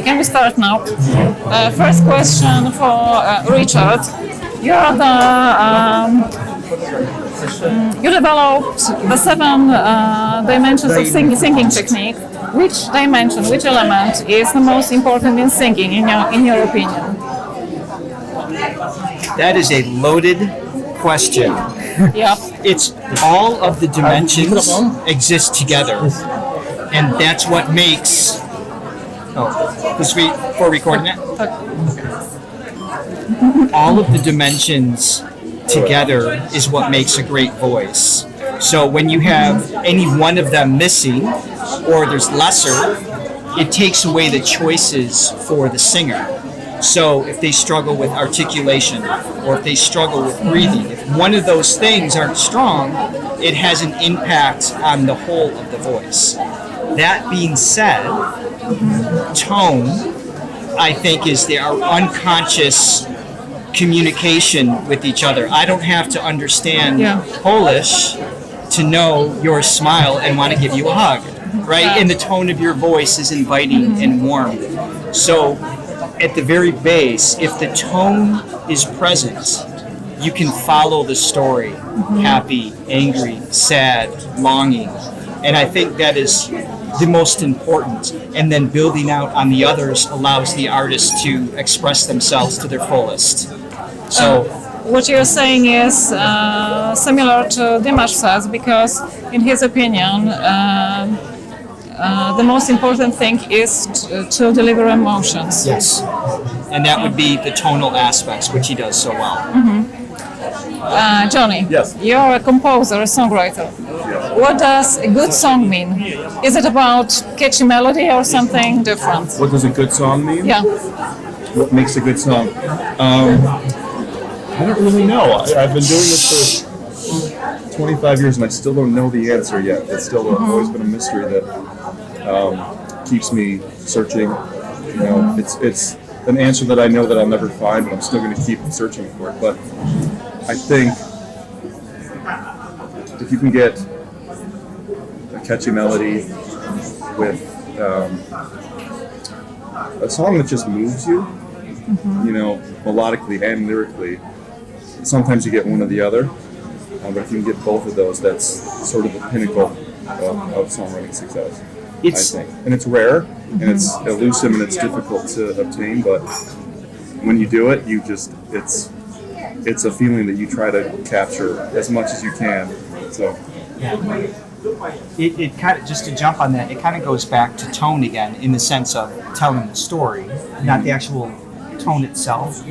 can we start now? First question for Richard. You developed the 7 dimensions of singing technique. Which dimension, which element is the most important in singing, in your opinion? That is a loaded question. Yeah. It's all of the dimensions exist together, and that's what makes. For recording it. All of the dimensions together is what makes a great voice. So when you have any one of them missing, or there's lesser, it takes away the choices for the singer. So if they struggle with articulation, or if they struggle with breathing, if one of those things aren't strong, it has an impact on the whole of the voice. That being said, tone, I think, is our unconscious communication with each other. I don't have to understand Polish to know your smile and want to give you a hug, right? And the tone of your voice is inviting and warm. So at the very base, if the tone is present, you can follow the story, happy, angry, sad, longing. And I think that is the most important. And then building out on the others allows the artist to express themselves to their fullest. So what you're saying is similar to Dimash says, because in his opinion, the most important thing is to deliver emotions. Yes, and that would be the tonal aspects, which he does so well. Johnny, yes. You're a composer, a songwriter. Yes. What does a good song mean? Is it about catchy melody or something different? What does a good song mean? Yeah. What makes a good song? I don't really know. I've been doing this for 25 years and I still don't know the answer yet. It's still always been a mystery that keeps me searching. You know, it's an answer that I know that I'll never find, but I'm still going to keep searching for it. But I think if you can get a catchy melody with a song that just moves you, you know, melodically and lyrically, sometimes you get one or the other, but if you can get both of those, that's sort of the pinnacle of songwriting success, I think. And it's rare, and it's elusive, and it's difficult to obtain, but when you do it, it's a feeling that you try to capture as much as you can. So it kind of, just to jump on that, it kind of goes back to tone again, in the sense of telling the story, not the actual tone itself.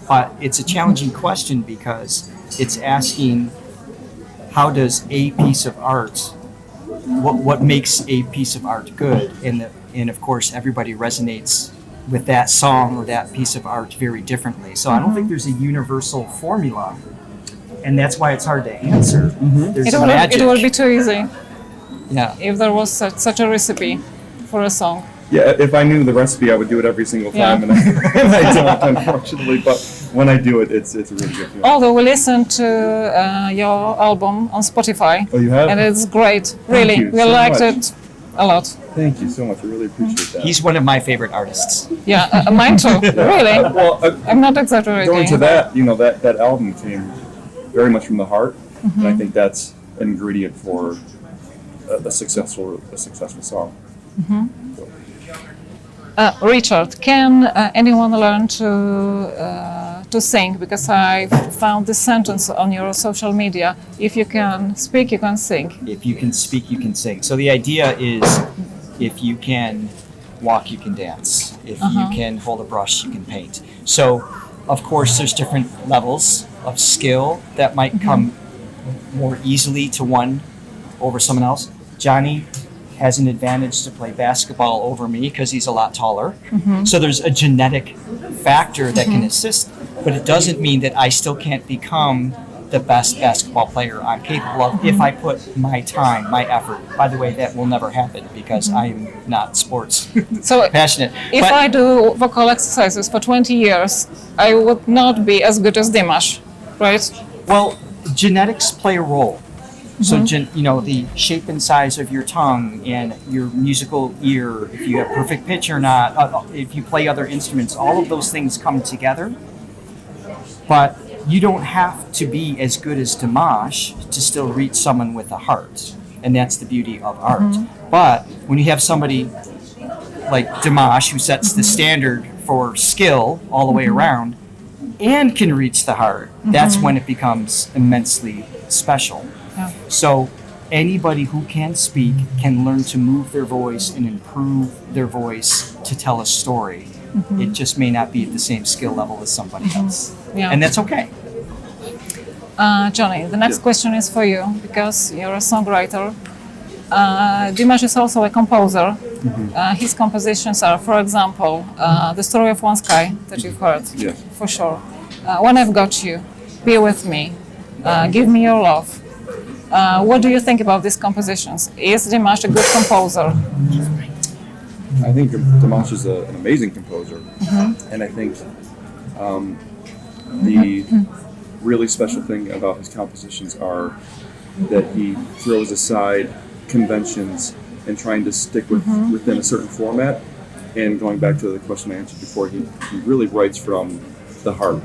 But it's a challenging question because it's asking, how does a piece of art, what makes a piece of art good? And of course, everybody resonates with that song or that piece of art very differently. So I don't think there's a universal formula, and that's why it's hard to answer. There's magic. It would be too easy. Yeah. If there was such a recipe for a song. yeah, if I knew the recipe, I would do it every single time, and I don't, unfortunately. But when I do it, it's a really good feeling. Although we listened to your album on Spotify. Oh, you have? And it's great, really. you We so liked much. it a lot. Thank you so much. I really appreciate that. He's one of my favorite artists. Yeah, mine too, really. Well, I'm not exaggerating. going to that, you know, that album came very much from the heart, and I think that's an ingredient for a successful song. Richard, can anyone learn to sing? Because I found this sentence on your social media. If you can speak, you can sing. If you can speak, you can sing. So the idea is, if you can walk, you can dance. If you can hold a brush, you can paint. So, of course, there's different levels of skill that might come more easily to one over someone else. Johnny has an advantage to play basketball over me because he's a lot taller. So there's a genetic factor that can assist, but it doesn't mean that I still can't become the best basketball player I'm capable of if I put my time, my effort. By the way, that will never happen because I am not sports So passionate. if I do vocal exercises for 20 years, I would not be as good as Dimash, right? Well, genetics play a role. So, the shape and size of your tongue and your musical ear, if you have perfect pitch or not, if you play other instruments, all of those things come together. But you don't have to be as good as Dimash to still reach someone with a heart. And that's the beauty of art. But when you have somebody like Dimash, who sets the standard for skill all the way around and can reach the heart, that's when it becomes immensely special. Yeah. So anybody who can speak can learn to move their voice and improve their voice to tell a story. It just may not be at the same skill level as somebody else. Yeah. And that's okay. Johnny, the next question is for you, because you're a songwriter. Dimash is also a composer. His compositions are, for example, The Story of One Sky, that you've heard, Yes. for sure. When I've Got You, Be With Me, Give Me Your Love. What do you think about these compositions? Is Dimash a good composer? I think Dimash is an amazing composer, and I think the really special thing about his compositions are that he throws aside conventions and trying to stick within a certain format. And going back to the question I answered before, he really writes from the heart.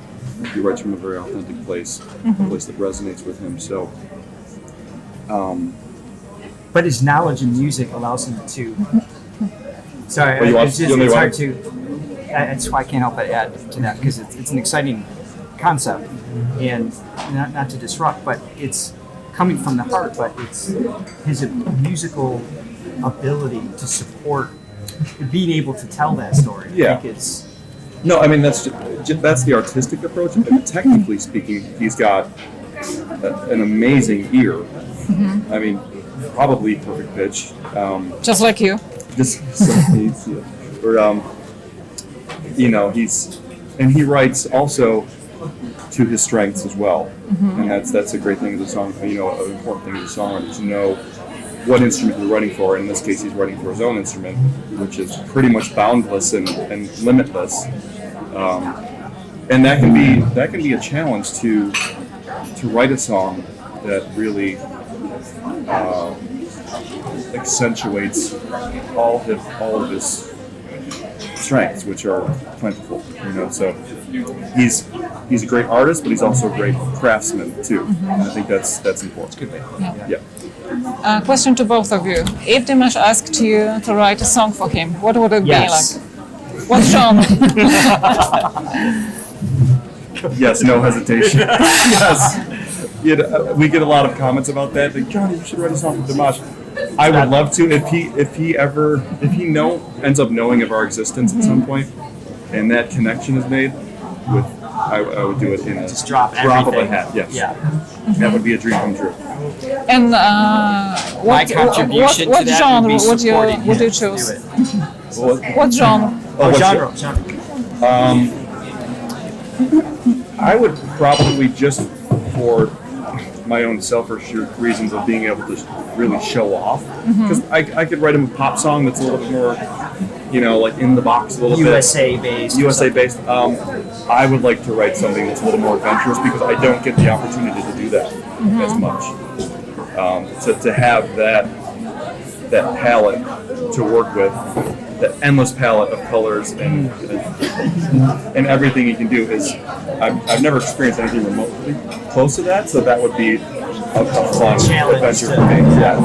He writes from a very authentic place, a place that resonates with him. So, But his knowledge in music allows him to. Sorry, you'll it's hard to. That's why I can't help but add to that, because it's an exciting concept, and not to disrupt, but it's coming from the heart. But it's his musical ability to support being able to tell that story. Yeah. I think it's. no, I mean that's the artistic approach. And technically speaking, he's got an amazing ear. I mean, probably perfect pitch. Just like you. Just or he writes also to his strengths as well, and that's a great thing as a song. An important thing as a songwriter to know what instrument you're writing for. And in this case, he's writing for his own instrument, which is pretty much boundless and limitless, and that can be a challenge to write a song that really accentuates all of his strengths, which are plentiful. So he's a great artist, but he's also a great craftsman too. And I think that's important. Good. Yeah. Question to both of you. If Dimash asked you to write a song for him, what would it be Yes. like? What genre? Yes, no hesitation. Yes. We get a lot of comments about that. Like, Johnny, you should write a song for Dimash. I would love to if he ends up knowing of our existence at some point, and that connection is made with. I would do it in a Just drop of a everything. hat. Yes. Yeah. That would be a dream come true. And My contribution what to that genre would be would supporting you him choose? to do it. What genre? Oh, what genre. I would probably, just for my own selfish reasons of being able to really show off, because I could write him a pop song that's a little bit more, like in the box a little USA based. bit. USA based. I would like to write something that's a little more adventurous, because I don't get the opportunity to do that as much. To have that palette to work with, that endless palette of colors and everything you can do is, I've never experienced anything remotely close to that, so that would be a fun adventure for me. Yeah.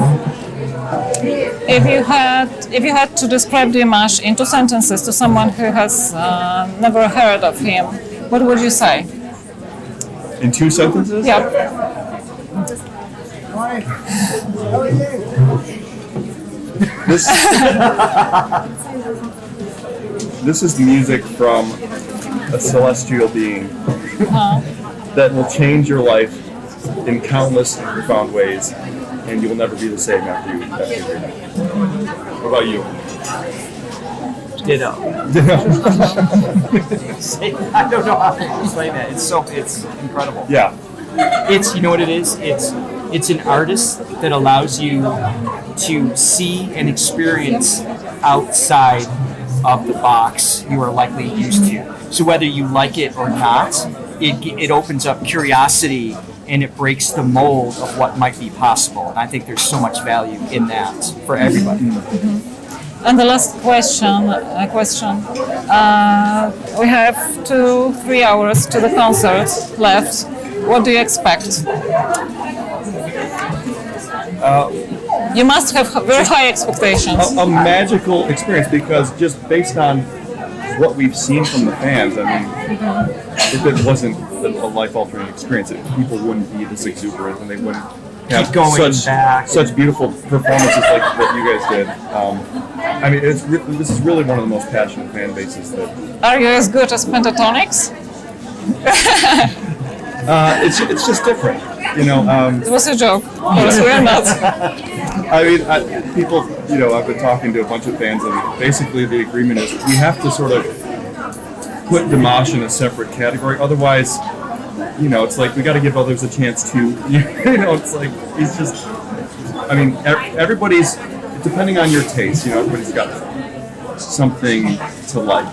If you had to describe Dimash in 2 sentences to someone who has never heard of him, what would you say? In 2 sentences? Yeah. This is music from a celestial being that will change your life in countless and profound ways, and you will never be the same after you hear it. What about you? Ditto. I don't know how to explain that. It's incredible. Yeah. It's, you know what it is? It's an artist that allows you to see and experience outside of the box you are likely used to. So whether you like it or not, it opens up curiosity and it breaks the mold of what might be possible. And I think there's so much value in that for everybody. And the last question. We have 2-3 hours to the concert left. What do you expect? You must have very high expectations. A magical experience, because just based on what we've seen from the fans, I mean, if it wasn't a life-altering experience, people wouldn't be this exuberant, and they wouldn't have such beautiful performances like what you guys did. I mean, this is really one of the most passionate fan bases that. Are you as good as Pentatonics? It's just different, you know. It was a joke. Of course, we're not. I mean, people, you know, I've been talking to a bunch of fans, and basically the agreement is we have to sort of put Dimash in a separate category. Otherwise, you know, it's like we got to give others a chance to, you know, it's like he's just, I mean, everybody's, depending on your taste, you know, everybody's got something to like.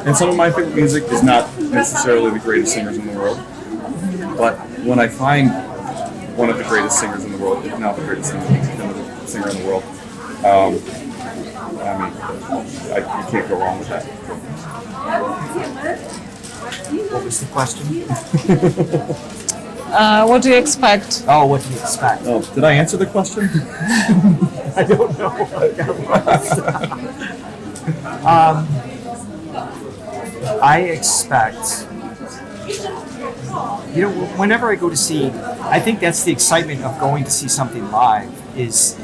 And some of my favorite music is not necessarily the greatest singers in the world, but when I find one of the greatest singers in the world, if not the greatest singer in the world, I mean, you can't go wrong with that. What was the question? What do you expect? Oh, what do you expect? Oh, did I answer the question? I don't know. I expect, you know, whenever I go to see, I think that's the excitement of going to see something live, is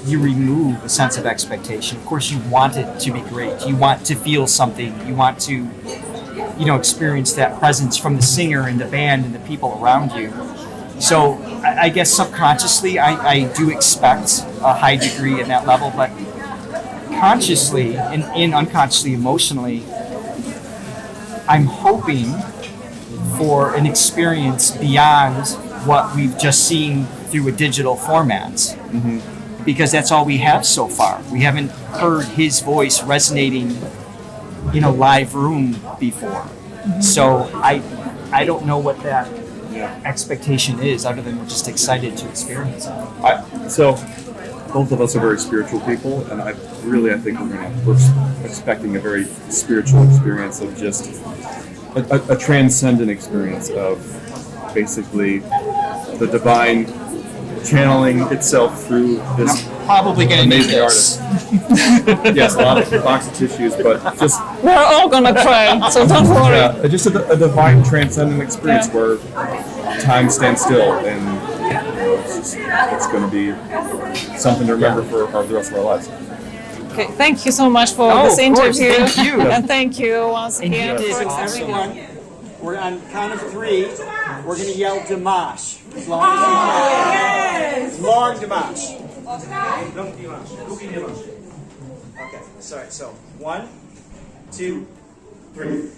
you remove a sense of expectation. Of course, you want it to be great. You want to feel something. You want to, you know, experience that presence from the singer and the band and the people around you. So I guess subconsciously, I do expect a high degree in that level, but consciously and unconsciously, emotionally, I'm hoping for an experience beyond what we've just seen through a digital format. Because that's all we have so far. We haven't heard his voice resonating in a live room before. So I don't know what that expectation is, other than we're just excited to experience it. So both of us are very spiritual people, and I think we're expecting a very spiritual experience of just a transcendent experience of basically the divine channeling itself through this probably amazing artist. Yes, a lot of box of tissues, but just We're all gonna cry, so don't worry. yeah, just a divine transcendent experience where time stands still, and you know, it's going to be something to remember for the rest of our lives. Okay, thank you so much for this of course, interview. thank you. And thank you once again did for awesome. Everyone, we're on count of 3. We're going to yell Dimash. As long as you can. Long Dimash. Long Dimash. Okay, sorry. So 1, 2, 3.